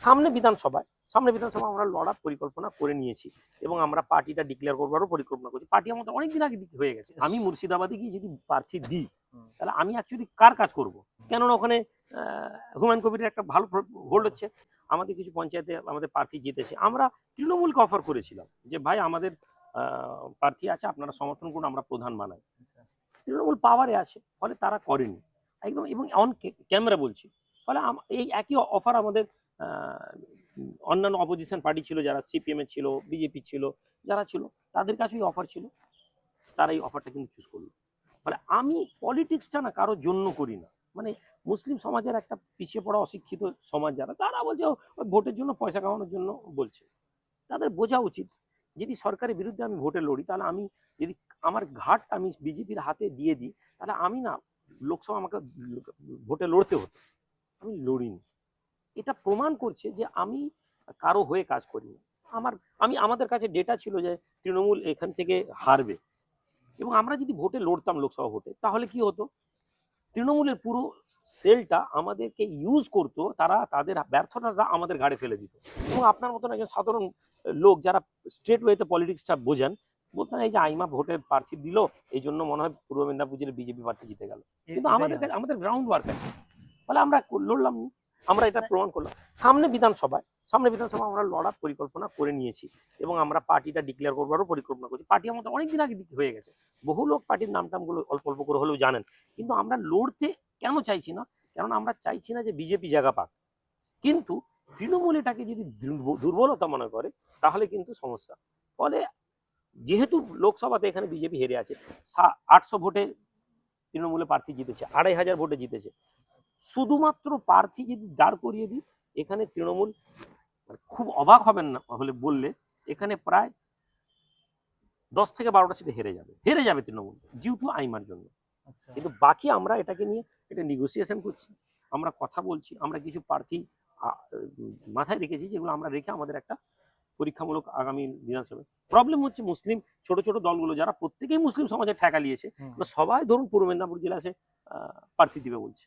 সামনে বিধানসভা আমরা লড়ার পরিকল্পনা করে নিয়েছি এবং আমরা পার্টিটা ডিক্লেয়ার করবারও পরিকল্পনা করছি। পার্টি আমাদের অনেকদিন আগে হয়ে গেছে। আমি মুর্শিদাবাদে গিয়ে যদি প্রার্থী দিই তাহলে আমি অ্যাকচুয়ালি কার কাজ করব? কেননা ওখানে হুমায়ুন কবিরের একটা ভালো হোল্ড হচ্ছে। আমাদের কিছু পঞ্চায়েতে আমাদের প্রার্থী জিতেছে, আমরা তৃণমূলকে অফার করেছিলাম যে ভাই আমাদের প্রার্থী আছে, আপনারা সমর্থন করুন, আমরা প্রধান বানাই। তৃণমূল পাওয়ারে আছে, ফলে তারা করেনি একদম, এবং অন ক্যামেরা বলছি। ফলে এই একই অফার আমাদের অন্যান্য অপোজিশন পার্টি ছিল, যারা সিপিএম এর ছিল, বিজেপি ছিল, যারা ছিল তাদের কাছেই অফার ছিল, তারা এই অফারটা কিন্তু চুজ করলো। ফলে আমি পলিটিক্সটা না কারোর জন্য করি না। মানে মুসলিম সমাজের একটা পিছিয়ে পড়া অশিক্ষিত সমাজ যারা, তারা বলছে ওই ভোটের জন্য, পয়সা কামানোর জন্য বলছে। তাদের বোঝা উচিত যদি সরকারের বিরুদ্ধে আমি ভোটে লড়ি, তাহলে আমি যদি আমার ঘাটটা আমি বিজেপির হাতে দিয়ে দিই, তাহলে আমি না লোকসভা আমাকে ভোটে লড়তে হতো, আমি লড়িনি। এটা প্রমাণ করছে যে আমি কারো হয়ে কাজ করি না। আমাদের কাছে ডেটা ছিল যে তৃণমূল এখান থেকে হারবে, এবং আমরা যদি ভোটে লড়তাম লোকসভা ভোটে, তাহলে কি হতো, তৃণমূলের পুরো সেলটা আমাদেরকে ইউজ করতো, তারা তাদের ব্যর্থতা আমাদের ঘাড়ে ফেলে দিত। এবং আপনার মতন একজন সাধারণ লোক যারা স্ট্রেট ওয়েতে পলিটিক্সটা বোঝেন, বলতেন এই যে আইমা ভোটের প্রার্থী দিল, এই জন্য মনে হয় পূর্ব মেদিনীপুর জেলার বিজেপি প্রার্থী জিতে গেল। কিন্তু আমাদের কাছে আমাদের গ্রাউন্ড ওয়ার্ক আছে, ফলে আমরা লড়লাম, আমরা এটা প্রমাণ করলাম। সামনে বিধানসভা আমরা লড়ার পরিকল্পনা করে নিয়েছি এবং আমরা পার্টিটা ডিক্লেয়ার করবারও পরিকল্পনা করছি। পার্টি আমাদের অনেকদিন আগে হয়ে গেছে, বহু লোক পার্টির নামটামগুলো অল্প অল্প করে হলেও জানেন। কিন্তু আমরা লড়তে কেন চাইছি না? কারণ আমরা চাইছি না যে বিজেপি জায়গা পাক, কিন্তু তৃণমূল এটাকে যদি দুর্বলতা মনে করে তাহলে কিন্তু সমস্যা। ফলে যেহেতু লোকসভাতে এখানে বিজেপি হেরে আছে, 800 ভোটে তৃণমূলে প্রার্থী জিতেছে, 2500 ভোটে জিতেছে। শুধুমাত্র প্রার্থী যদি দাঁড় করিয়ে দিই, এখানে তৃণমূল, খুব অবাক হবেন না হলে বললে, এখানে প্রায় 10 থেকে 12টা সিটে হেরে যাবে তৃণমূল ডিউ টু আইমার জন্য। কিন্তু বাকি আমরা এটাকে নিয়ে এটা নেগোসিয়েশন করছি, আমরা কথা বলছি, আমরা কিছু প্রার্থী মাথায় রেখেছি, যেগুলো আমরা রেখে আমাদের একটা পরীক্ষামূলক আগামী বিধানসভায়। প্রবলেম হচ্ছে মুসলিম ছোট ছোট দলগুলো যারা প্রত্যেকেই মুসলিম সমাজে ঠেকা নিয়েছে, সবাই ধরুন পূর্ব মেদিনীপুর জেলা সে প্রার্থী দিবে বলছে,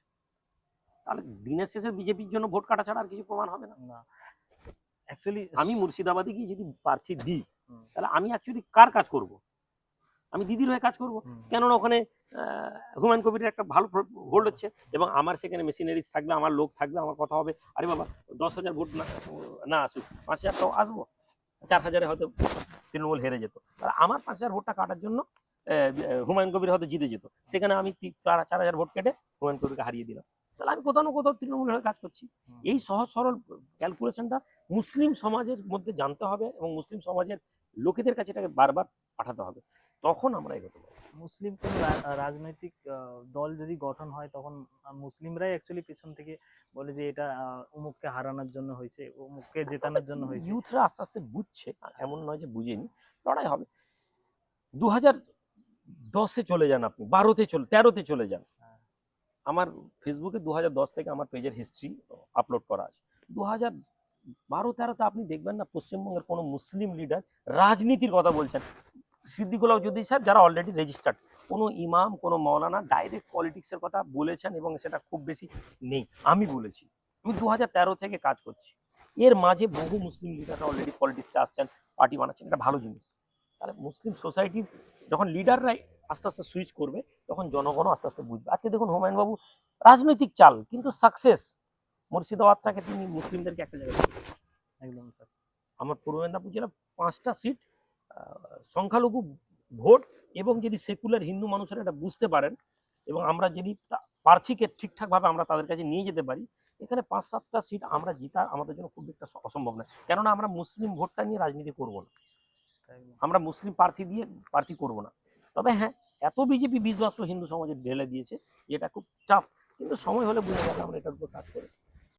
তাহলে দিনের শেষে বিজেপির জন্য ভোট কাটা ছাড়া আর কিছু প্রমাণ হবে না। অ্যাকচুয়ালি আমি মুর্শিদাবাদে গিয়ে যদি প্রার্থী দিই, তাহলে আমি অ্যাকচুয়ালি কার কাজ করব? আমি দিদির হয়ে কাজ করব। কেননা ওখানে হুমায়ুন কবিরের একটা ভালো হোল্ড হচ্ছে, এবং আমার সেখানে মেশিনারিজ থাকবে, আমার লোক থাকবে, আমার কথা হবে। আরে বাবা 10,000 ভোট না আসুক, 5,000 টাও আসবো, 4,000-এ হয়তো তৃণমূল হেরে যেত, আর আমার 5,000 ভোটটা কাটার জন্য হুমায়ুন কবির হয়তো জিতে যেত, সেখানে আমি 4,000 ভোট কেটে হুমায়ুন কবিরকে হারিয়ে দিলাম, তাহলে আমি কোথাও না কোথাও তৃণমূল হয়ে কাজ করছি। এই সহজ সরল ক্যালকুলেশনটা মুসলিম সমাজের মধ্যে জানতে হবে, এবং মুসলিম সমাজের লোকেদের কাছে এটাকে বারবার পাঠাতে হবে, তখন আমরা এগোতে পারবো। মুসলিম কোন রাজনৈতিক দল যদি গঠন হয়, তখন মুসলিমরাই অ্যাকচুয়ালি পেছন থেকে বলে যে এটা অমুককে হারানোর জন্য হয়েছে, অমুককে জেতানোর জন্য হয়েছে। ইউথরা আস্তে আস্তে বুঝছে, এমন নয় যে বুঝেনি, লড়াই হবে। 2010-এ চলে যান, আপনি 13-তে চলে যান, আমার ফেসবুকে 2010 থেকে আমার পেজের হিস্ট্রি আপলোড করা আছে। 2012-13-তে আপনি দেখবেন না পশ্চিমবঙ্গের কোনো মুসলিম লিডার রাজনীতির কথা বলছেন। সিদ্দিকুল্লাহ জুদ্দি সাহেব, যারা অলরেডি রেজিস্টার্ড, কোনো ইমাম, কোনো মৌলানা ডাইরেক্ট পলিটিক্সের কথা বলেছেন, এবং সেটা খুব বেশি নেই। আমি বলেছি, আমি 2013 থেকে কাজ করছি, এর মাঝে বহু মুসলিম লিডাররা অলরেডি পলিটিক্সে আসছেন, পার্টি বানাচ্ছেন, এটা ভালো জিনিস। তাহলে মুসলিম সোসাইটির যখন লিডাররাই আস্তে আস্তে সুইচ করবে, তখন জনগণও আস্তে আস্তে বুঝবে। আজকে দেখুন হুমায়ুন বাবু রাজনৈতিক চাল, কিন্তু সাকসেস। মুর্শিদাবাদটাকে তিনি মুসলিমদেরকে একটা জায়গায় একদম সাকসেস। আমার পূর্ব মেদিনীপুর জেলা 5টা সিট সংখ্যালঘু ভোট, এবং যদি সেকুলার হিন্দু মানুষেরা এটা বুঝতে পারেন, এবং আমরা যদি প্রার্থীকে ঠিকঠাকভাবে আমরা তাদের কাছে নিয়ে যেতে পারি, এখানে 5-7টা সিট আমরা জিতা আমাদের জন্য খুব একটা অসম্ভব নয়। কেননা আমরা মুসলিম ভোটটা নিয়ে রাজনীতি করব না, আমরা মুসলিম প্রার্থী দিয়ে প্রার্থী করব না। তবে হ্যাঁ, এত বিজেপি 20 হিন্দু সমাজে ঢেলে দিয়েছে, যেটা খুব টাফ, কিন্তু সময় হলে বুঝে যাবে আমরা এটার উপর কাজ করে।